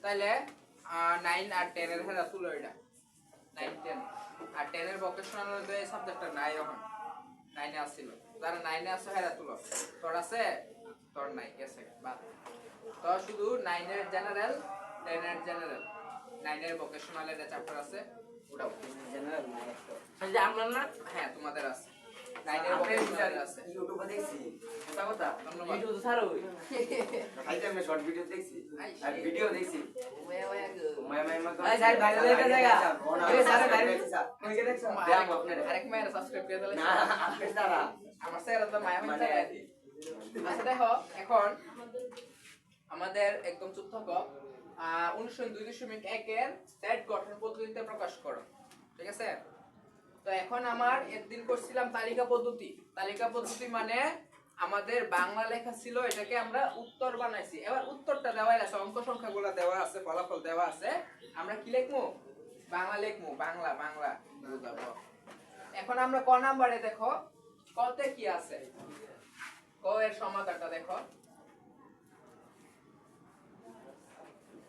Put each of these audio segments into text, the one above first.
তাহলে 9 আর 10 এর হেরা তুলো এটা 9 10 আর 10 এর ভোকেশনাল মধ্যে এই সাবজেক্টটা নাই এখন 9 এ আসছিল যারা 9 এ আছে হেরা তুলো তোর আছে তোর নাই গেছে বাদ তো শুধু 9 এর জেনারেল 10 এর জেনারেল 9 এর ভোকেশনাল এর চ্যাপ্টার আছে ওটা জেনারেল নাই তো যে আমরা না হ্যাঁ তোমাদের আছে 9 এর ভোকেশনাল আছে ইউটিউবে দেখছি কথা কথা ইউটিউব তো ছাড়ো খাইতে আমি শর্ট ভিডিও দেখছি আর ভিডিও দেখছি মাই এই স্যার ভাইরাল একটা জায়গা এই স্যার ভাইরাল কই কে দেখছো ব্যায়াম আপনারা আরেক মায়ের সাবস্ক্রাইব করে দিলে না আপনি তারা আমার স্যার তো মায়া হইছে আচ্ছা দেখো এখন আমাদের একদম চুপ থাকো অনুশীলন 2.1 এর সেট গঠন পদ্ধতিতে প্রকাশ করো ঠিক আছে তো এখন আমার একদিন করছিলাম তালিকা পদ্ধতি মানে আমাদের বাংলা লেখা ছিল এটাকে আমরা উত্তর বানাইছি এবার উত্তরটা দেওয়া আছে অঙ্ক সংখ্যাগুলো দেওয়া আছে ফলাফল দেওয়া আছে আমরা কি লিখবো বাংলা লিখবো বাংলা বুঝাবো এখন আমরা ক নাম্বারে দেখো কতে কি আছে ক এর সমাধানটা দেখো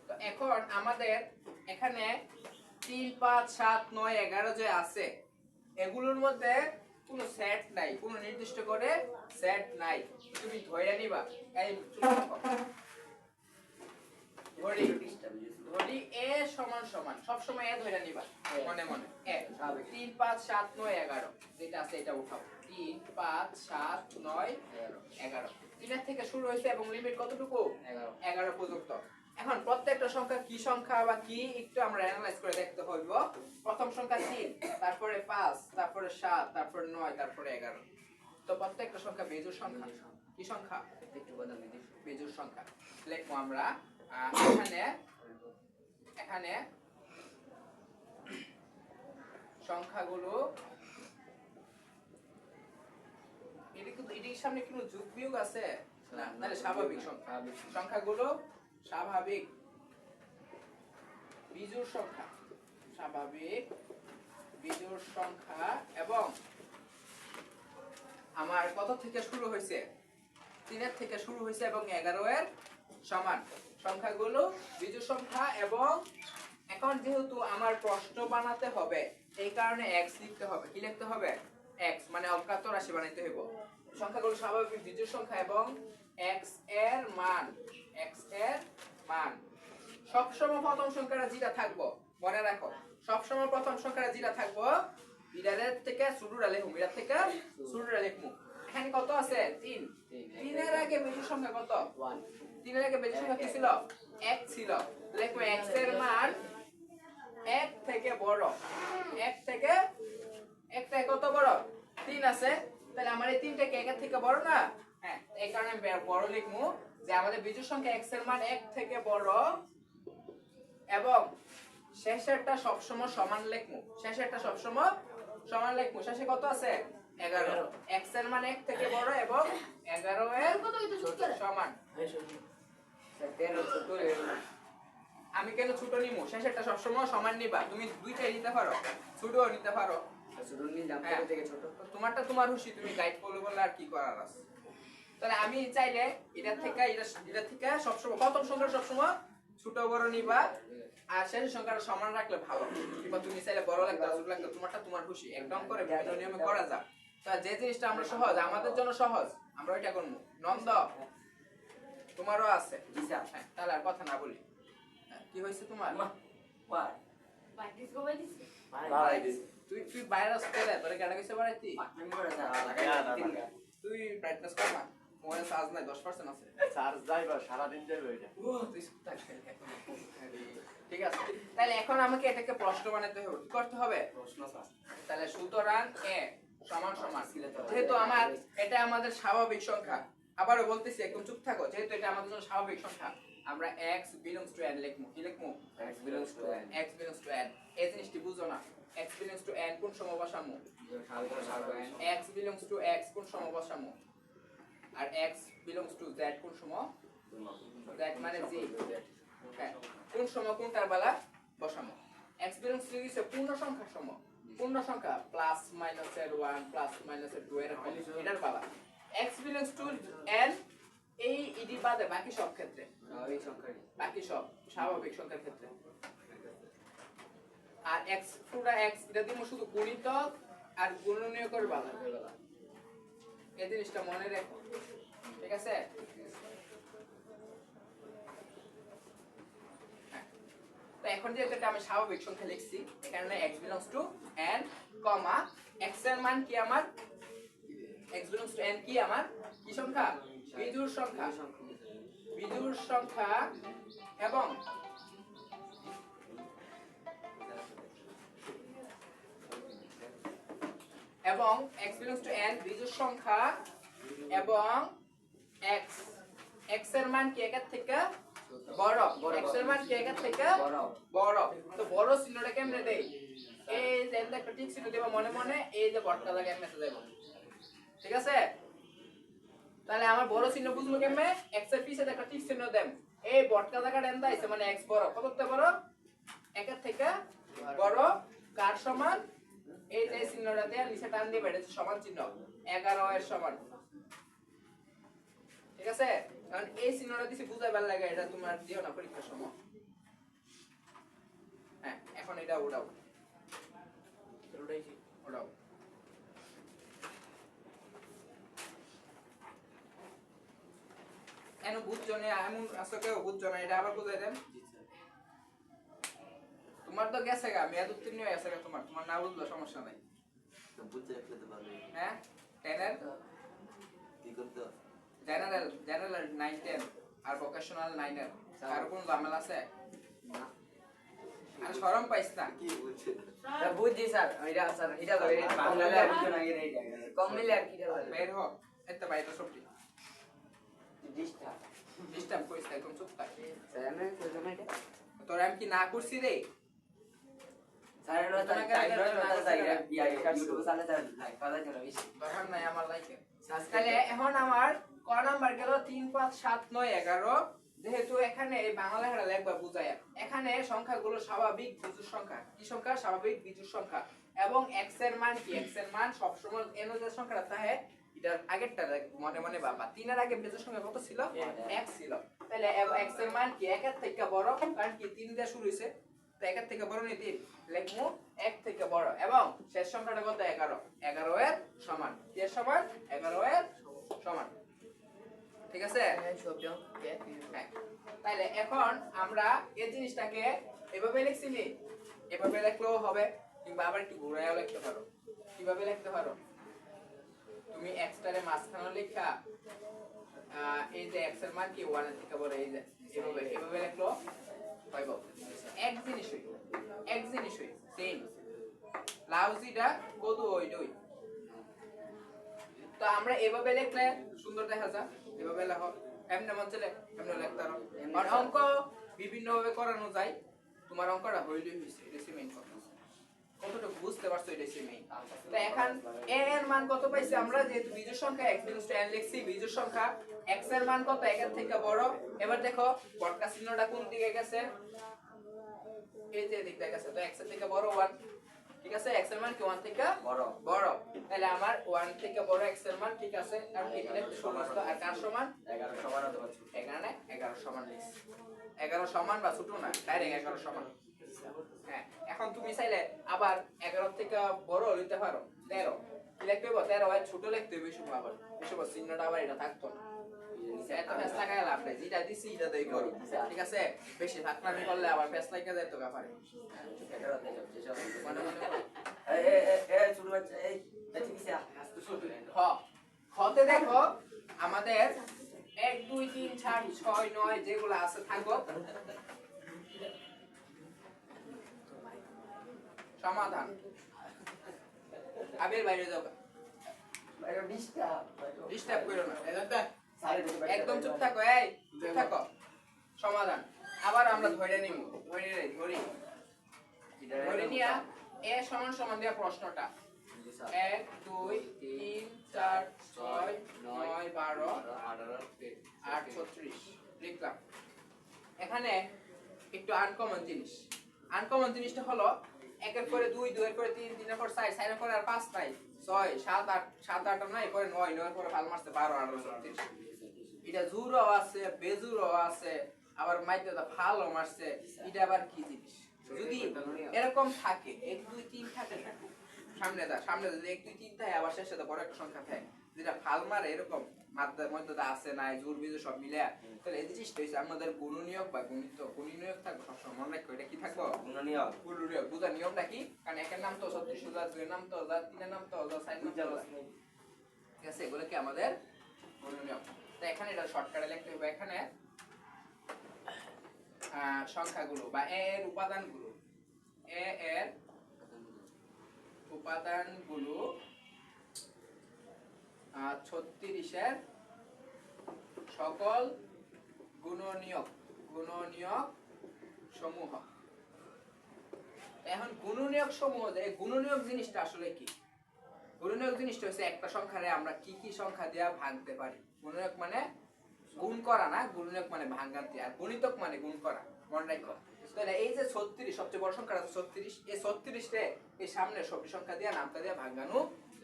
তো এখন আমাদের এখানে 3 5 7 9 11 যে আছে এগুলোর মধ্যে কোনো সেট নাই কোনো নির্দিষ্ট করে সেট নাই তুমি ধরে নিবা এই ধরি a সমান সব সময় a ধরে নিবা মনে মনে a 3 5 7 9 11 যেটা আছে এটা উঠাও 3 5 7 9 11 তিনের থেকে শুরু হইছে এবং লিমিট কতটুকু 11 পর্যন্ত এখন প্রত্যেকটা সংখ্যা কি সংখ্যা বা কি একটু আমরা অ্যানালাইজ করে দেখতে হইব প্রথম সংখ্যা 3 তারপরে 5 তারপরে 7 তারপরে 9 তারপরে 11 তো প্রত্যেকটা সংখ্যা বেজোড় সংখ্যা কি সংখ্যা একটু বললাম বেজোড় সংখ্যা লিখবো আমরা এখানে সংখ্যাগুলো এদিকে সামনে কোনো যোগ বিয়োগ আছে না তাহলে স্বাভাবিক সংখ্যা সংখ্যাগুলো স্বাভাবিক বিজোড় সংখ্যা স্বাভাবিক বিজোড় সংখ্যা এবং আমার কত থেকে শুরু হয়েছে 3 এর থেকে শুরু হয়েছে এবং 11 এর সমান সংখ্যাগুলো বিজোড় সংখ্যা এবং এখন যেহেতু আমার প্রশ্ন বানাতে হবে এই কারণে x লিখতে হবে কি লিখতে হবে x মানে অজ্ঞাত রাশি বানাইতে হইব সংখ্যাগুলো স্বাভাবিক বিজোড় সংখ্যা এবং x এর মান সবসময় প্রথম সংখ্যাটা যেটা থাকবো মনে রাখো সবসময় প্রথম সংখ্যাটা যেটা থাকবো ইডারের থেকে শুরুটা লিখবো ইডার থেকে শুরুটা লিখবো এখানে কত আছে 3 3 এর আগে বিজোড় সংখ্যা কত 1 3 এর আগে বিজোড় সংখ্যা কি ছিল 1 ছিল লিখবো x এর মান 1 থেকে বড় 1 থেকে কত বড় 3 আছে তাহলে আমার এই 3টা কি 1 এর থেকে বড় না হ্যাঁ এই কারণে আমি বড় লিখবো যে আমাদের বিজোড় সংখ্যা x এর মান 1 থেকে বড় এবং শেষেরটা সবসময় সমান লিখবো শেষে কত আছে 11 x এর মান 1 থেকে বড় এবং 11 এর সমান আমি কেন ছোট নিমু শেষেরটা সবসময় সমান নিবা তুমি দুইটাই নিতে পারো ছোটও নিতে পারো ছোট নিলাম থেকে ছোট তোমারটা তোমার খুশি তুমি গাইড করলে বলে আর কি করার আছে তাহলে আমি চাইলে এটা থেকে সবসময় প্রথম সংখ্যা সবসময় ছোট বড় নিবা আর শেষের সংখ্যাটা সমান রাখলে ভালো কিংবা তুমি চাইলে বড় লাগবে ছোট লাগবে তোমারটা তোমার খুশি একদম করে বিভিন্ন নিয়মে করা যায় তা যে জিনিসটা আমরা সহজ আমাদের জন্য সহজ আমরা ওইটা করবো নন্দ তোমারও আছে হ্যাঁ তাহলে আর কথা না বলি কি হয়েছে তোমার তুই বাইরে আসতে তোরে কেন গেছে বাড়াইতি তুই ব্রাইটনেস কর না মোবাইল চার্জ নাই 10% আছে চার্জ যাইবা সারা দিন যাইবা এটা ঠিক আছে তাহলে এখন আমাকে এটাকে প্রশ্ন বানাতে হবে কি করতে হবে প্রশ্ন তাহলে সুতরাং a সমান যেহেতু এটা আমাদের স্বাভাবিক সংখ্যা আবারও বলতেছি একদম চুপ থাকো যেহেতু এটা আমাদের জন্য স্বাভাবিক সংখ্যা আমরা x belongs to n লিখবো কি লিখবো x belongs to n এই জিনিসটি বুঝো না x belongs to n কোন সময় বসামু x belongs to x কোন সময় বসামু আর x belongs to z কোন সময় z মানে z হ্যাঁ কোন সময় কোনটার বেলা বসামু x belongs to is পূর্ণ সংখ্যার সময় পূর্ণ সংখ্যা প্লাস মাইনাস এর 1 প্লাস মাইনাস এর 2 এর এটার বেলা x belongs to n এই ইডি বাদে বাকি সব ক্ষেত্রে স্বাভাবিক সংখ্যা বাকি সব স্বাভাবিক সংখ্যার ক্ষেত্রে আর x পুরা x এটা দিমু শুধু গুণিতক আর গুণনীয় করে বালা এই জিনিসটা মনে রাখো ঠিক আছে হ্যাঁ। তো এখন যে এটা আমি স্বাভাবিক সংখ্যা লিখছি এখানে x belongs to n comma x এর মান কি আমার x belongs to n কি আমার কি সংখ্যা বিজোড় সংখ্যা বিজোড় সংখ্যা এবং এবং x belongs to n বিজোড় সংখ্যা এবং x x এর মান কি একের থেকে বড় x এর মান কি একের থেকে বড় তো বড় চিহ্নটা কেমনে দেই এই যে একটা ঠিক চিহ্ন দেব মনে মনে এই যে বড়টা জায়গায় মেসে দেব ঠিক আছে তাহলে আমার বড় চিহ্ন বুঝবো কেমনে x এর পিছে একটা ঠিক চিহ্ন দেন এই বড়টা জায়গাটা এন্ড আইছে মানে x বড় কততে বড় একের থেকে বড় কার সমান এই যে চিহ্নটা দেন নিচে টান দিবে এটা সমান চিহ্ন 11 এর সমান ঠিক আছে কারণ এই চিহ্নটা দিছি বুঝাইবার লাগে এটা তোমার দিও না পরীক্ষার সময় হ্যাঁ এখন এটা উড়াও উড়াও এনো বুঝছো না এমন আসলে কেউ বুঝছো না এটা আবার বুঝাই দেন তোমার তো গেছে গা মেয়াদ উত্তীর্ণ হয়ে গেছে তোমার তোমার না বুঝলো সমস্যা নাই তো বুঝতে রাখতে পারবে হ্যাঁ টেনের কি করতে জেনারেল জেনারেল 9 10 আর ভোকেশনাল 9 এর আর কোন ঝামেলা আছে না আর শরম পাইছ না কি বুঝছে বুঝছি স্যার এটা স্যার এটা বাংলাতে বুঝছো না এই কম মিলে আর কি বের হ এত বাইরে সবটি ডিস্টার্ব ডিস্টার্ব কইছ একদম চুপ থাক স্যার আমি কইলাম এটা তোর আমি কি না করছি রে স্যার এটা ইউটিউব চ্যানেলে স্যার লাইক পাওয়া যায় না বেশি দরকার নাই আমার লাইকে তাহলে এখন আমার ক নাম্বার গেল 3 5 7 9 11 যেহেতু এখানে এই বাংলা লেখাটা লিখবা বুঝায়া এখানে সংখ্যাগুলো স্বাভাবিক বিজোড় সংখ্যা কি সংখ্যা স্বাভাবিক বিজোড় সংখ্যা এবং x এর মান কি x এর মান সব সময় এর যে সংখ্যাটা থাকে এটার আগেরটা মনে মনে বাবা 3 এর আগে বিজোড় সংখ্যা কত ছিল x ছিল তাহলে x এর মান কি 1 এর থেকে বড় কারণ কি 3 দিয়ে শুরু হইছে তো 1 এর থেকে বড় নি 3 লিখমু 1 থেকে বড় এবং শেষ সংখ্যাটা কত 11 11 এর সমান কি এর সমান 11 এর সমান ঠিক আছে হ্যাঁ তাহলে এখন আমরা এই জিনিসটাকে এভাবে লিখছি নি এভাবে লিখলেও হবে কিংবা আবার একটু ঘুরাইও লিখতে পারো কিভাবে লিখতে পারো তুমি x টারে মাঝখানে লেখা এই যে x এর মান কি 1 এর থেকে বড় এই যে এভাবে লিখলো হইব এক জিনিস হই সেম লাউজিটা কত হই দই তো আমরা এভাবে লিখলে সুন্দর দেখা যায় এভাবে লেখো এমনি মন চলে এমনি লিখতে পারো আর অঙ্ক বিভিন্ন ভাবে করানো যায় তোমার অঙ্কটা হইলই হইছে এটা মেইন কথা কতটুকু বুঝতে পারছো এটা মেইন তো এখন a এর মান কত পাইছি আমরা যেহেতু বিজোড় সংখ্যা x belongs to n লিখছি বিজোড় সংখ্যা x এর মান কত 1 এর থেকে বড় এবার দেখো বর্গা চিহ্নটা কোন দিকে গেছে এই যে দিকটা গেছে তো x এর থেকে বড় 1 ঠিক আছে x এর মান কি 1 থেকে বড় তাহলে আমার 1 থেকে বড় x এর মান ঠিক আছে কারণ এখানে সমস্ত আর কার সমান 11 সমান হতে পারছো এখানে 11 সমান লিখছি 11 সমান বা ছোট না ডাইরেক্ট 11 সমান হ্যাঁ এখন তুমি চাইলে আবার 11 থেকে বড় লিখতে পারো 13 কি লিখতে হবে 13 হয় ছোট লিখতে হবে বেশি আবার বেশি চিহ্নটা আবার এটা থাকতো না এত ফেস লাগাই লাভ নাই যেটা দিছি এটা দেই করো ঠিক আছে বেশি ফাকনামি করলে আবার ফেস লাগা যায় তো ব্যাপারে মানে ছোট বাচ্চা এই ঠিক আছে হতে দেখো আমাদের 1 2 3 4 6 9 যেগুলো আছে থাকো সমাধান আবির বাইরে যাও বাইরে ডিস্টার্ব করো না একদম চুপ থাকো এই চুপ থাকো সমাধান আবার আমরা ধরে নিব ধরে নিয়া এ সমান সমান দেয়া প্রশ্নটা 1 2 3 4 6 9 12 18 36 লিখলাম এখানে একটু আনকমন জিনিসটা হলো 1 এর পরে 2 2 এর পরে 3 3 এর পরে 4 4 এর পরে আর 5 নাই 6 7 8 7 8 নাই পরে 9 9 এর পরে ভাল মারতে 12 18 36 এটা জুরও আছে বেজুরও আছে আবার মাইতে দা ভালো মারছে এটা আবার কি জিনিস যদি এরকম থাকে 1 2 3 থাকে না সামনে যদি 1 2 3 থাকে আবার শেষে তো বড় একটা সংখ্যা থাকে যেটা ফাল মারে এরকম মাত্রার মধ্যে তো আছে নাই জোর বিজু সব মিলে তাহলে এই জিনিসটা হইছে আমাদের গুণনীয়ক বা গুণনীয়ক থাকবে সবসময় মনে রাখো এটা কি থাকবে গুণনীয়ক বুঝার নিয়মটা কি কারণ একের নাম তো 36000 দুইয়ের নাম তো 1000 তিনের নাম তো 1000 চারের নাম তো 1000 ঠিক আছে এগুলো কি আমাদের গুণনীয়ক তো এখানে এটা শর্টকাটে লিখতে হবে এখানে সংখ্যাগুলো বা এ এর উপাদানগুলো এ এর উপাদানগুলো 36 এর সকল গুণনীয়ক সমূহ এখন গুণনীয়ক সমূহ এই গুণনীয়ক জিনিসটা আসলে কি গুণনীয়ক জিনিসটা হচ্ছে একটা সংখ্যারে আমরা কি কি সংখ্যা দিয়া ভাঙতে পারি গুণনীয়ক মানে গুণ করা না গুণনীয়ক মানে ভাঙাতে আর গণিতক মানে গুণ করা মনে রাখো তাহলে এই যে 36 সবচেয়ে বড় সংখ্যা আছে 36 এই 36 রে এই সামনে সব সংখ্যা দিয়া নামটা দিয়া ভাঙানো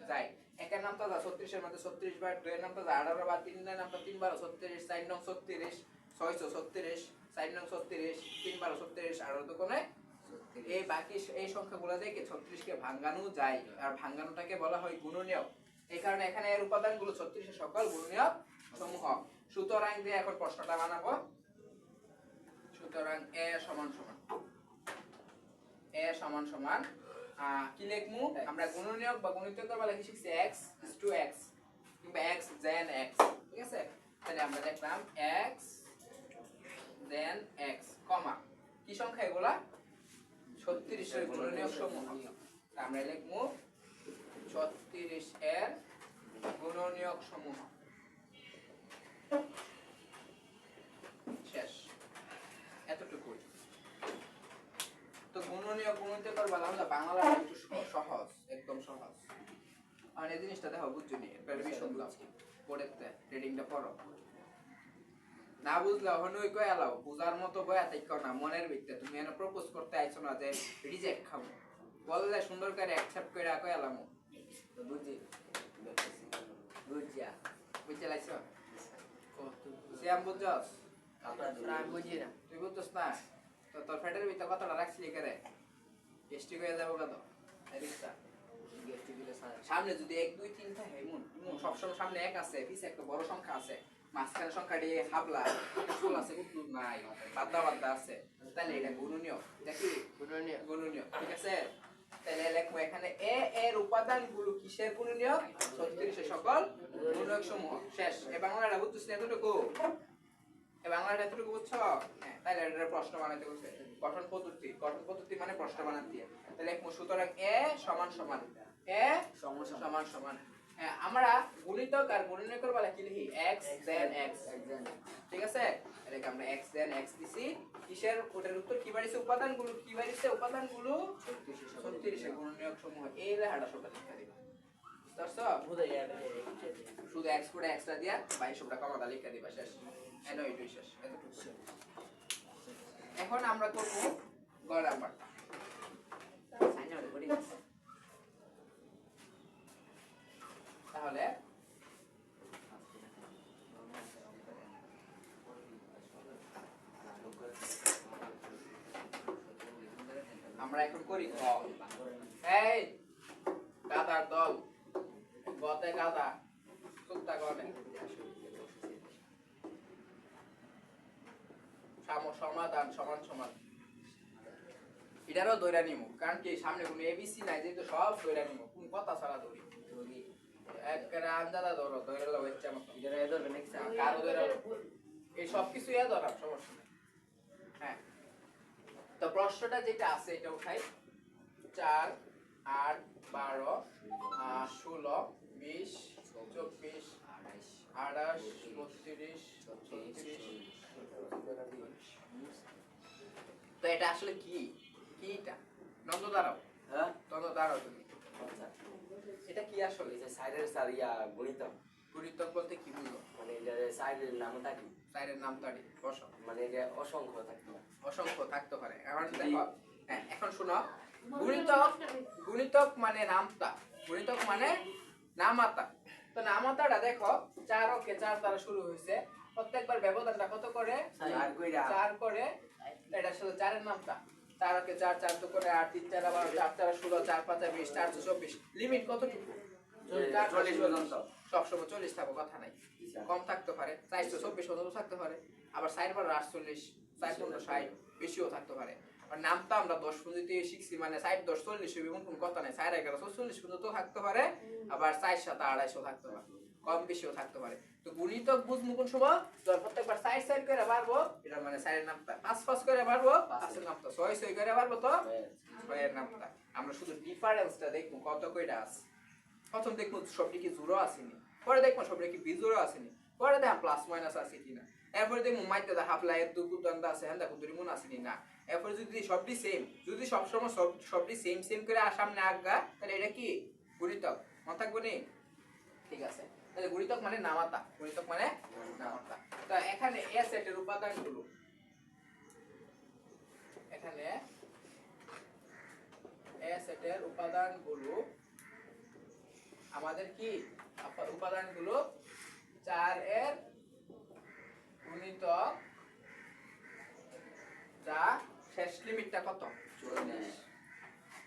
যায় একের নাম তো 36 এর মধ্যে 36 বার দুইয়ের নাম তো 18 বার তিনের নাম তো 3 বার 36 চার নং 36 636 চার নং 36 3 বার 36 আর তো কোনে এই বাকি এই সংখ্যাগুলো থেকে 36 কে ভাঙানো যায় আর ভাঙানোটাকে বলা হয় গুণনীয়ক এই কারণে এখানে এর উপাদানগুলো 36 এর সকল গুণনীয়ক সমূহ সুতরাং দিয়ে এখন প্রশ্নটা বানাবো সুতরাং a সমান সমান কি লিখমু আমরা গুণনীয়ক বা গুণিতকের বেলা কি শিখছি x = x কিংবা x then x ঠিক আছে তাহলে আমরা লিখলাম x then x কমা কি সংখ্যা এগুলা 36 এর গুণনীয়ক সমূহ আমরা লিখমু 36 এর গুণনীয়ক সমূহ শেষ এতটুকু তো গুণনীয়ক গুণিতকের বেলা আমরা বাংলা একটু সহজ একদম সহজ আর এই জিনিসটা দেখো বুঝছনি একবার রিভিশন দাও পড়তে রিডিংটা পড়ো না বুঝলে হনুই কই আলাও বুঝার মতো বয়া থাকো না মনের ভিতরে তুমি এনে প্রপোজ করতে আইছো না যে রিজেক্ট খাবো বললে সুন্দর করে অ্যাকসেপ্ট করে কই আলামু বুঝি বুঝিয়া লাইছো সিয়াম বুঝছস আপনারা বুঝি না তুই বুঝছস না তো তোর ফেডের ভিতরে কতটা রাখছিলি করে গেস্টিক হয়ে যাবো কত এদিকটা গেস্টিক দিলে সামনে যদি 1 2 3 থাকে এমন সবসময় সামনে 1 আছে পিছে একটা বড় সংখ্যা আছে মাঝখানে সংখ্যাটি হাবলা ফুল আছে কিন্তু নাই বাদ্দা আছে তাহলে এটা গুণনীয়ক দেখি গুণনীয়ক ঠিক আছে তাহলে লেখবো এখানে a এর উপাদানগুলো কিসের গুণনীয়ক 36 এর সকল গুণনীয়ক সমূহ শেষ এই বাংলাটা বুঝছিস না এতটুকু এই বাংলাটা এতটুকু বুঝছো হ্যাঁ তাহলে এটা প্রশ্ন বানাইতে বলছে গঠন পদ্ধতি মানে প্রশ্ন বানাতে তাহলে লেখবো সুতরাং a সমান সমান হ্যাঁ আমরা গুণিতক আর গুণনীয়কের বেলা কি লিখি x then x ঠিক আছে তাহলে আমরা x then x দিছি কিসের ওটার উত্তর কি বাড়িছে উপাদানগুলো কি বাড়িছে উপাদানগুলো 36 এর গুণনীয়ক সমূহ এই লেখাটা সবটা লিখে দিবা বুঝছো শুধু x করে এক্সট্রা দিয়া 22 টা কমাটা লিখে দিবা শেষ এনো এটাই শেষ এতটুকু এখন আমরা করব গ নাম্বারটা তাহলে আমরা এখন করি গ এই গাদার দল গতে গাদা সুক্তা গনে সমাধান সমান সমান এটারও দৈরা নিমু কারণ কি সামনে কোনো এবিসি নাই যেহেতু সব দৈরা নিমু কোন কথা ছাড়া ধরি একবারে আন্দাজা ধরো দৈরা লো ইচ্ছা মতো এটা এ ধরবে নেক্সট কারো দৈরা এই সব কিছু এ ধরা সমস্যা নেই হ্যাঁ তো প্রশ্নটা যেটা আছে এটা উঠাই 4 8 12 16 20 24 28 32 তো এটা আসলে কি এটা নন্দ দাঁড়াও হ্যাঁ নন্দ দাঁড়াও তুমি এটা কি আসলে এই যে সাইডের সারিয়া গণিতক বলতে কি বুঝলো মানে এটা সাইডের নামটা কি সাইডের নামটাই মানে এটা অসংখ্য থাকতে পারে এখন দেখো হ্যাঁ এখন শোনো গুণিতক মানে নামতা গুণিতক মানে নামাতা তো নামাতাটা দেখো 4 অঙ্কে 4 দ্বারা শুরু হয়েছে প্রত্যেকবার ব্যবধানটা কত করে 4 কইরা 4 করে এটা আসলে 4 এর নামটা 4 কে 4 4 তো করে 8 3 4 12 4 4 16 4 5 20 4 24 লিমিট কতটুকু 40 পর্যন্ত সবসময় 40 থাকো কথা নাই কম থাকতে পারে 424 পর্যন্ত থাকতে পারে আবার 4 বার 48 4 15 60 বেশিও থাকতে পারে আর নামটা আমরা 10 পর্যন্ত শিখছি মানে 60 10 40 হবে এমন কোনো কথা নাই 4 11 44 পর্যন্ত থাকতে পারে আবার 4 7 250 থাকতে পারে কম বেশিও থাকতে পারে তো গুণিতক বুঝমু কোন সময় যখন প্রত্যেকবার 4 4 করে বাড়বো এটা মানে 4 এর নামটা 5 5 করে বাড়বো 5 এর নামটা 6 6 করে বাড়বো তো 6 এর নামটা আমরা শুধু ডিফারেন্সটা দেখব কত কয়টা আছে প্রথম দেখবো সবটি কি জোড়া আসেনি পরে দেখবো সবটি কি বিজোড়া আসেনি পরে দেখো প্লাস মাইনাস আছে কিনা এরপরে দেখবো মাইতে দা হাফ লাইয়ের দু কুদান আছে হ্যাঁ দেখো দুই মন আসেনি না এরপরে যদি সবটি সেম যদি সব সময় সবটি সেম সেম করে সামনে আগা তাহলে এটা কি গুণিতক মনে থাকবে নি ঠিক আছে তাহলে গুণিতক মানে নামাতা গুণিতক মানে নামাতা তো এখানে এ সেটের উপাদানগুলো এখানে এ সেটের উপাদানগুলো আমাদের কি উপাদানগুলো 4 এর গুণিতক যা শেষ লিমিটটা কত 40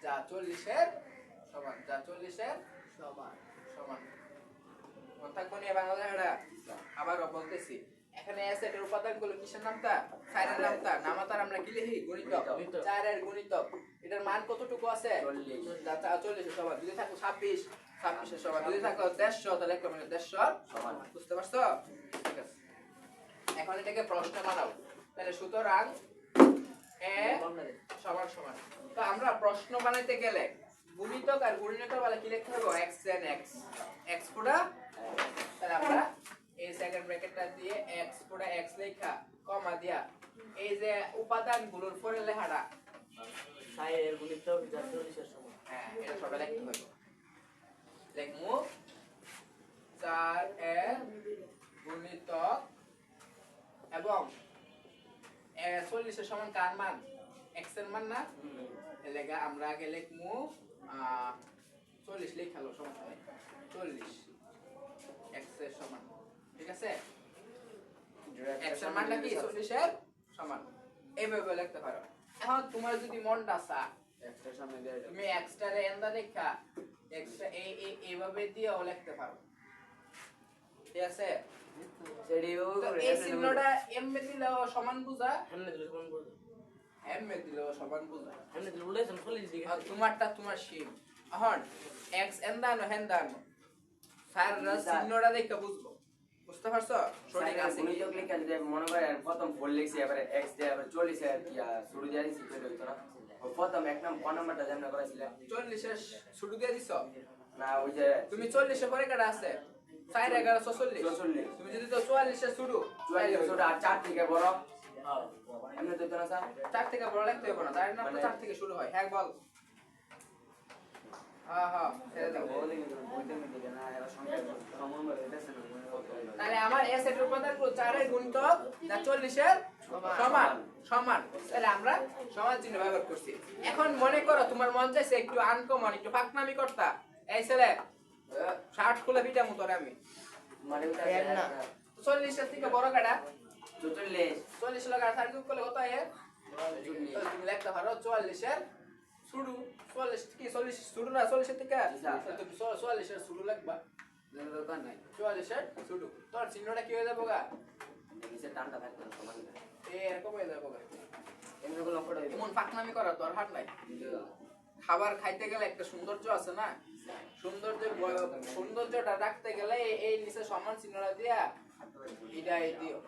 যা 40 এর সমান যা 40 এর সমান সমান মন থাকবো নিয়ে বাংলাটা আবার বলতেছি এখানে এ সেটের উপাদানগুলো কিসের নামটা 4 এর নামটা নামাতার আমরা কি লিখি গুণিতক 4 এর গুণিতক এটার মান কতটুকু আছে 40 যা 40 এর সমান যদি থাকে 26 26 এর সমান যদি থাকে 150 তাহলে একটা মানে 150 সমান বুঝতে পারছো ঠিক আছে এখন এটাকে প্রশ্ন বানাও তাহলে সুতরাং এ সমান সমান তো আমরা প্রশ্ন বানাইতে গেলে গুণিতক আর গুণিতক বলে কি লিখতে হবে x n x x পুরা তাহলে আমরা এই সেকেন্ড ব্র্যাকেটটা দিয়ে x পুরা x লেখা কমা দিয়া এই যে উপাদানগুলোর পরে লেখাটা 4 এর গুণিতক যা 40 এর সমান হ্যাঁ এটা সবাই লিখতে হবে লিখমু 4 এর গুণিতক এবং 40 এর সমান কার মান x এর মান না এলাকা আমরা আগে লিখমু 40 লেখালো সমস্যা নাই 40 x এর সমান ঠিক আছে x এর মানটা কি 40 এর সমান এইভাবে লিখতে পারো এখন তোমার যদি মনটা চা একটা সামনে দিয়ে দাও তুমি x টারে এন্ডা লেখা x এইভাবে দিয়েও লিখতে পারো ঠিক আছে সেডিও তো এই চিহ্নটা m এ দিলেও সমান বুঝা সামনে দিলে সমান বলবো m এ দিলেও সমান বুঝা সামনে দিলে বলেছেন 40 দিকে আর তোমারটা তোমার শিম এখন x এন্দানো হেন্দানো সাররা চিহ্নটা দেখে বুঝবো বুঝতে পারছো সঠিক আছে কি? গুণিতক লিখে যে মনে করে প্রথম 4 লিখছি এবারে x দিয়ে এবারে 40 এর কি শুরু দিয়ে দিছি কই হইতো না ও প্রথম এক নাম্বারটা যেমন করেছিল 40 এর শুরু দিয়ে দিছো না ওই যে তুমি 40 এর পরে কাটা আছে 4 11 46 44 তুমি যদি তো 44 এর শুরু 44 ছোট আর 4 থেকে বড় হ্যাঁ এমনি তো না স্যার 4 থেকে বড় লিখতে হবে না তার নাম তো 4 থেকে শুরু হয় হ্যাঁ বল হ্যাঁ হ্যাঁ ছেড়ে দাও তাহলে আমার s এর উপাদান পুরো 4 এর গুণিতক যা 40 এর সমান সমান তাহলে আমরা সমান চিহ্ন ব্যবহার করছি এখন মনে করো তোমার মন চাইছে একটু আনকমন একটু ফাকনামি করতা এই ছেলে শার্ট খুলে পিটা মতো আমি মানে না। 40 এর থেকে বড় কাটা 44 40 লাগা 30 করলে কত হয় তুমি লিখতে পারো 44 এর শুরু 40 কি 40 শুরু না 40 এর থেকে তুমি 44 এর শুরু লাগবা দরকার নাই 44 এর শুরু তোর চিহ্নটা কি হয়ে যাবে গা নিচে টানটা থাকবে না সমান এরকম হয়ে যাবে গা এমনি গুলো লক্ষ্য রাখবে এমন পাকনামি করার দরকার নাই খাবার খাইতে গেলে একটা সৌন্দর্য আছে না সৌন্দর্যটা রাখতে গেলে এই নিচে সমান চিহ্নটা দিয়া এটা এই দিও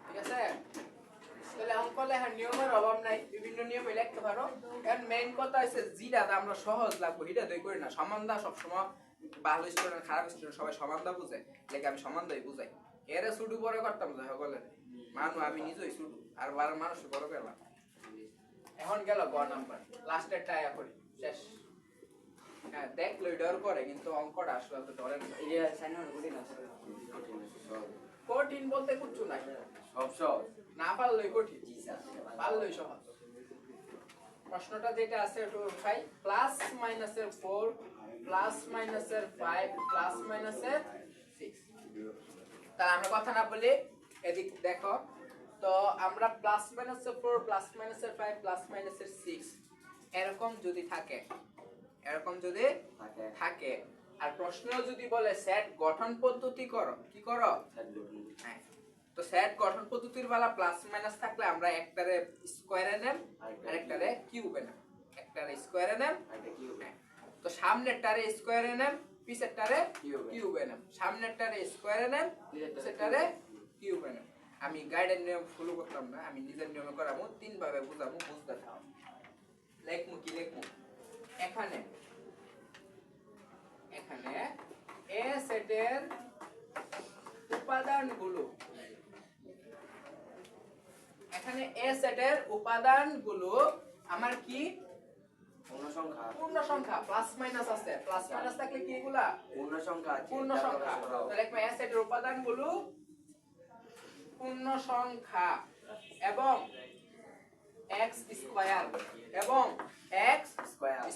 ঠিক আছে তাহলে অঙ্ক লেখার নিয়মের অভাব নাই বিভিন্ন নিয়মে লিখতে পারো কারণ মেইন কথা হচ্ছে যেটা আমরা সহজ লাগবো এটা দই করি না সমানদা সবসময় ভালো স্টুডেন্ট খারাপ স্টুডেন্ট সবাই সমানদা বুঝে লেখা আমি সমানদাই বুঝাই এরা শুধু বড় করতাম যাই সকলে মানু আমি নিজেই শুধু আর 12 মানুষ বড় করলাম এখন গেল গ নাম্বার লাস্টের টায়া করি শেষ হ্যাঁ দেখলো ডর করে কিন্তু অঙ্কটা আসলে তো ডরে না এই যে সাইন করি না কঠিন বলতে কিছু নাই সব না পারলেই কঠিন জি স্যার পারলেই সহজ প্রশ্নটা যেটা আছে ওটা উঠাই প্লাস মাইনাসের 4 প্লাস মাইনাসের 5 প্লাস মাইনাসের 6 তাহলে আমরা কথা না বলি এদিক দেখো তো আমরা প্লাস মাইনাসের 4 প্লাস মাইনাসের 5 প্লাস মাইনাসের 6 এরকম যদি থাকে থাকে আর প্রশ্ন যদি বলে সেট গঠন পদ্ধতি করো কি করো হ্যাঁ তো সেট গঠন পদ্ধতির বেলা প্লাস মাইনাস থাকলে আমরা একটারে স্কয়ারে নেম আর একটারে কিউবে নেম একটারে স্কয়ারে নেম হ্যাঁ তো সামনেরটারে স্কয়ারে নেম পিছেরটারে কিউবে নেম সামনেরটারে স্কয়ারে নেম পিছেরটারে কিউবে নেম আমি গাইডের নিয়ম ফলো করতাম না আমি নিজের নিয়মে করাবো তিন ভাবে বুঝাবো বুঝতে থাও লেখমু এখানে এ সেটের উপাদানগুলো আমার কি পূর্ণ সংখ্যা প্লাস মাইনাস আছে প্লাস মাইনাস থাকলে কি এগুলা পূর্ণ সংখ্যা তাহলে লিখবো এ সেটের উপাদানগুলো পূর্ণ সংখ্যা এবং x স্কয়ার এবং x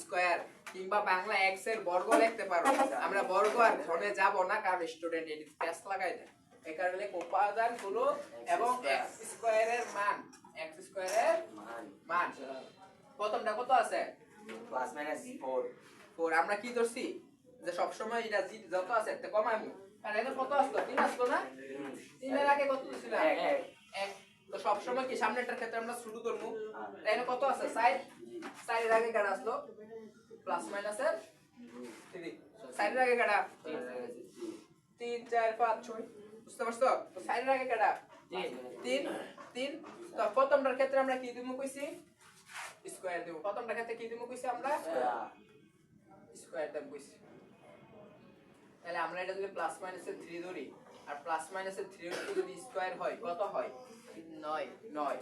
স্কয়ার কিংবা বাংলা x এর বর্গ লিখতে পারো আমরা বর্গ আর ঘনে যাব না কারণ স্টুডেন্ট এটি টেস্ট লাগাই দেয় এই কারণে উপাদানগুলো এবং x স্কয়ারের মান প্রথমটা কত আছে প্লাস মাইনাস 4 আমরা কি ধরছি যে সব সময় এটা যত আছে এতে কমাইমু আর এখানে কত আসলো 3 আসলো না 3 এর আগে কত ছিল 1 তো সব সময় কি সামনেরটার ক্ষেত্রে আমরা শুরু করব তাইলে কত আছে 4 এর আগে কাটা আসলো প্লাস মাইনাসের 3 4 এর আগে কাটা 3 4 5 6 বুঝতে পারছো তো 4 এর আগে কাটা 3 তো প্রথমটার ক্ষেত্রে আমরা কি দিমু কইছি স্কয়ার দেব প্রথমটার ক্ষেত্রে কি দিমু কইছি আমরা স্কয়ার দেব কইছি তাহলে আমরা এটা যদি প্লাস মাইনাসের 3 ধরি আর প্লাস মাইনাসের 3 এর যদি স্কয়ার হয় কত হয় 9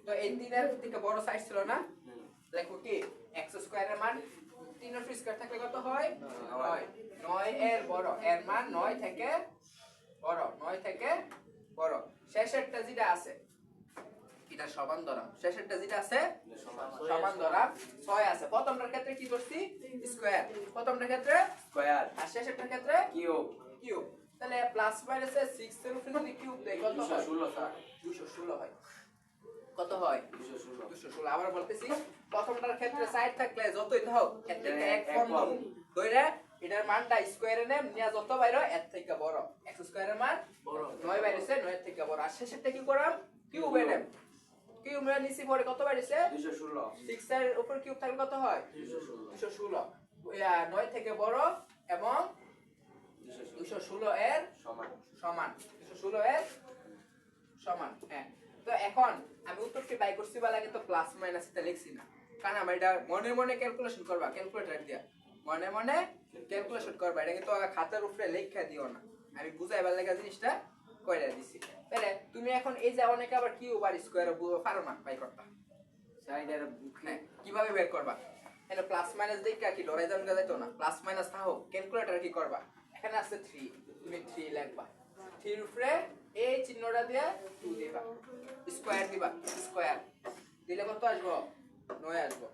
তো এই 3 এর থেকে বড় সাইজ ছিল না দেখো কি x স্কয়ারের মান 3 এর স্কয়ার থাকলে কত হয় 9 এর বড় এর মান 9 থেকে বড় শেষেরটা যেটা আছে এটা সমান ধরা শেষেরটা যেটা আছে সমান ধরা 6 আছে প্রথমটার ক্ষেত্রে কি করছি স্কয়ার প্রথমটার ক্ষেত্রে স্কয়ার আর শেষেরটার ক্ষেত্রে কিউব তাহলে প্লাস মাইনাসে 6 এর উপরে যদি কিউব দেই কত হয় 216 স্যার 216 হয় কত হয় 216 আবার বলতেছি প্রথমটার ক্ষেত্রে সাইড থাকলে যতই দাও এর থেকে এক কম দাও ধরে এটার মানটা স্কয়ারে নেম নিয়া যত বাইরে এর থেকে বড় x স্কয়ারের মান বড় 9 বাইরেছে 9 এর থেকে বড় আর শেষেরটা কি করাম কিউবে নেম কিউব এর নিচে পড়ে কত বাইরেছে 216 6 এর উপর কিউব থাকলে কত হয় 216 9 থেকে বড় এবং 216 এর সমান 216 এর সমান হ্যাঁ তো এখন আমি উত্তরটি বাই করছি বলা আগে তো প্লাস মাইনাস এটা লিখছি না কারণ আমরা এটা মনে ক্যালকুলেশন করবা ক্যালকুলেটর দিয়া মনে ক্যালকুলেশন করবা এটা কিন্তু খাতার উপরে লেখা দিও না আমি বুঝাইবার লাগা জিনিসটা কইরা দিছি তাহলে তুমি এখন এই যে অনেকে আবার কিউব আর স্কয়ার পারো না বাই করতে সাইডের কিভাবে বের করবা এখানে প্লাস মাইনাস দেখা কি লড়াই জানগা যাইতো না প্লাস মাইনাস থাকো ক্যালকুলেটর কি করবা এখানে আছে 3 তুমি 3 লিখবা 3 এর উপরে এই চিহ্নটা দিয়ে 2 দিবা স্কয়ার দিবা স্কয়ার দিলে কত আসবে 9 আসবে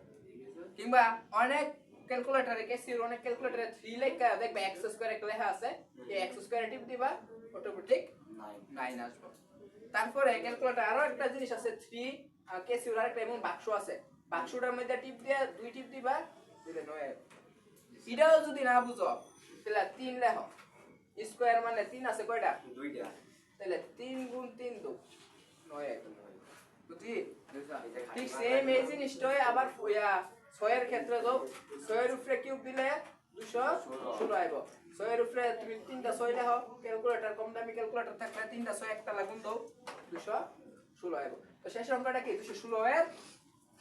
কিংবা অনেক ক্যালকুলেটরে কেসির অনেক ক্যালকুলেটরে 3 লেখা দেখবে x স্কয়ার একটা লেখা আছে এই x স্কয়ার টিপ দিবা অটোমেটিক 9 আসবে তারপরে ক্যালকুলেটর আরো একটা জিনিস আছে 3 কেসির আরেকটা এমন বাক্স আছে বাক্সটার মধ্যে টিপ দিয়ে 2 টিপ দিবা দিলে 9 এটাও যদি না বুঝো তাহলে 3 লেখো স্কয়ার মানে 3 আছে কয়টা দুইটা তাহলে 3 গুণ 3 2 9 বুঝি ঠিক সেম এই জিনিসটাই আবার 6 এর ক্ষেত্রে দাও 6 এর উপরে কিউব দিলে 216 আইবো 6 এর উপরে তুমি 3টা 6 লেখো ক্যালকুলেটর কম দামি ক্যালকুলেটর থাকলে 3টা 6 একটা লাগুন দাও 216 আইবো তো শেষ অঙ্কটা কি 216 এর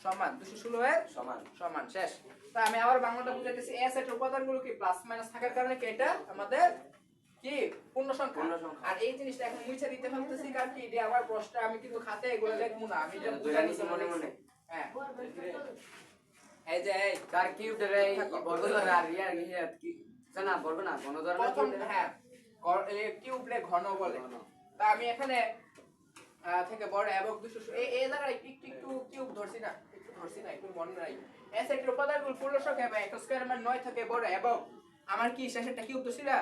সমান 216 এর সমান শেষ তো আমি আবার বাংলাটা বুঝাইতেছি এ সেটের উপাদানগুলো কি প্লাস মাইনাস থাকার কারণে কি এটা আমাদের কি পূর্ণ সংখ্যা আর এই জিনিসটা এখন মুছে দিতে ভাবতেছি কারণ কি এটা আমার প্রশ্ন আমি কিন্তু খাতে এগুলো লিখবো না আমি এটা দুইটা নিচে মনে হ্যাঁ এই যে এই তার কিউবটার এই বর্গধর আর ইয়ার কি জানা বলবো না ঘনধর প্রথম হ্যাঁ কিউবলে ঘন বলে তা আমি এখানে থেকে বড় এবং 200 এই জায়গায় একটু কিউব ধরছি না একটু মনে নাই এস এর উপাদানগুলো পূর্ণ সংখ্যা এবং x স্কয়ার মান 9 থেকে বড় এবং আমার কি শেষেরটা কিউব ধরছি না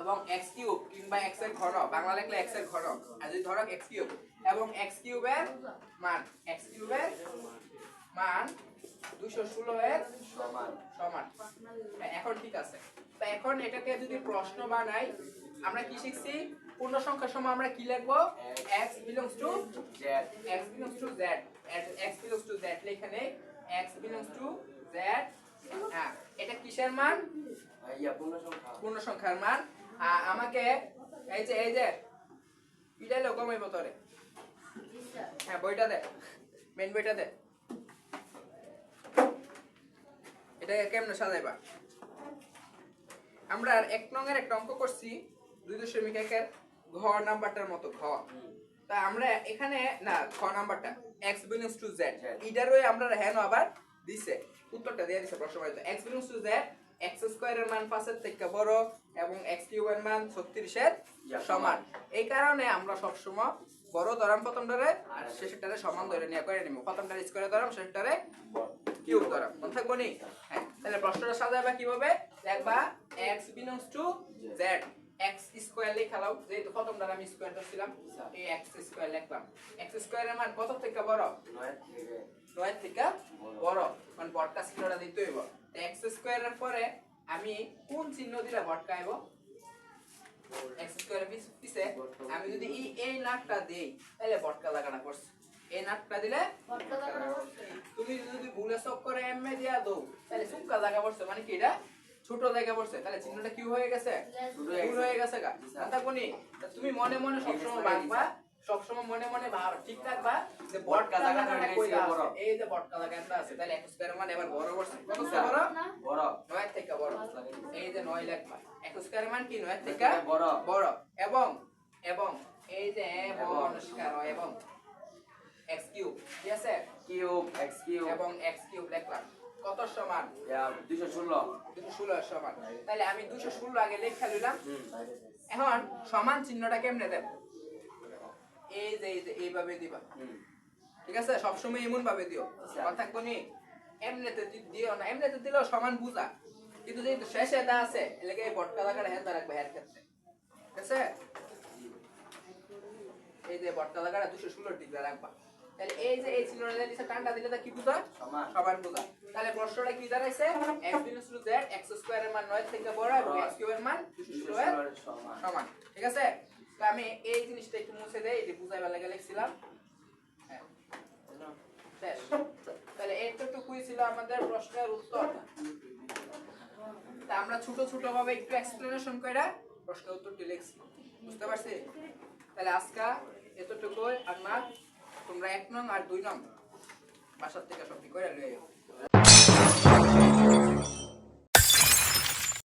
এবং x কিউব কিংবা x এর ঘন বাংলা লিখলে x এর ঘন আর যদি ধরো x কিউব এবং x কিউবের মান 216 এর সমান সমান। হ্যাঁ, এখন ঠিক আছে। তো এখন এটাকে যদি প্রশ্ন বানাই আমরা কি শিখছি পূর্ণ সংখ্যার সময় আমরা কি লিখবো x belongs to z x belongs to z x belongs to z এখানে x belongs to z। হ্যাঁ, এটা কিসের মান ইয়া পূর্ণ সংখ্যা পূর্ণ সংখ্যার মান। আমাকে এই যে এটা লোক কমাইবো তোরে। হ্যাঁ, বইটা দে, মেন বইটা দে। এটা কেমনে সাজাইবা আমরা এক নংয়ের একটা অঙ্ক করছি 2.1 এর ঘ নাম্বারটার মতো ঘ। তা আমরা এখানে না ঘ নাম্বারটা x belongs to z এটারও আমরা হেন আবার দিছে উত্তরটা দিয়ে দিছে প্রশ্ন বাড়িতে x belongs to z x square এর মান 5 এর থেকে বড় এবং x কিউব এর মান 36 এর সমান। এই কারণে আমরা সব সময় বড় ধরাম প্রথমটারে আর শেষেরটারে সমান ধরে নিয়ে করে নিব। প্রথমটারে স্কয়ারে ধরাম শেষেরটারে কিউব ধরাম। মনে থাকবো নি? হ্যাঁ, তাহলে প্রশ্নটা সাজাবা কিভাবে লিখবা x belongs to z x square লেখালাও যেহেতু প্রথমটা আমি স্কয়ার ধরছিলাম এই x স্কয়ার লিখলাম। x স্কয়ারের মান কত থেকে বড় 9 থেকে বড় মানে বড়টা চিহ্নটা দিতে হইব। x স্কয়ারের পরে আমি কোন চিহ্ন দিলে বড়টা আইব x স্কয়ারের পিছে আমি যদি এই নাটটা দেই তাহলে বড়টা লাগানো পড়ছে। এই নাটটা দিলে বড়টা লাগানো পড়ছে। তুমি যদি ভুলে সব করে এম এ দিয়া দাও তাহলে সুক্কা লাগা পড়ছে মানে কি এটা ছোট জায়গা পড়ছে তাহলে চিহ্নটা কি হয়ে গেছে ভুল হয়ে গেছে গা। কথা কোনি তুমি মনে মনে সবসময় ভাববা সবসময় মনে মনে ভাব ঠিক রাখবা যে বড়টা লাগাটা কইরা আছে এই যে বড়টা লাগাটা আছে তাহলে x স্কয়ার মান এবার বড় করছে কত বড় বড় 9 থেকে বড় এই যে 9 লিখবা x স্কয়ার মান কি 9 থেকে বড় বড় এবং এই যে এবং x কিউব ঠিক আছে কিউব x কিউব এবং x কিউব লিখলাম কত সমান 216 এর সমান। তাহলে আমি 216 আগে লেখা লইলাম। এখন সমান চিহ্নটা কেমনে দেব এই যে এইভাবে দিবা ঠিক আছে সব সময় এমন ভাবে দিও কথা কোনি এমনিতে দিও না এমনিতে দিলেও সমান বুঝা কিন্তু যেহেতু শেষে দা আছে এলাকা এই বটকা লাগাটা হেন রাখবে হের ক্ষেত্রে ঠিক আছে এই যে বটকা লাগাটা 216 ডিগ্রি রাখবা। তাহলে এই যে এই চিহ্নটা দিছে টানটা দিলে তা কি বুঝা সমান বুঝা। তাহলে প্রশ্নটা কি দাঁড়াইছে x belongs to z x square এর মান 9 থেকে বড় এবং x কিউব এর মান 216 এর সমান। ঠিক আছে তো আমি এই জিনিসটা একটু মুছে দেই এটা বুঝাইবার লাগি লিখছিলাম। হ্যাঁ শেষ। তাহলে এইটুকুই ছিল আমাদের প্রশ্নের উত্তর। তা আমরা ছোট ছোট ভাবে একটু এক্সপ্লেনেশন কইরা প্রশ্নের উত্তরটি লিখছি বুঝতে পারছি। তাহলে আজকে এতটুকুই আর না তোমরা 1 নং আর 2 নং বাসার থেকে সবটি কইরা লইও।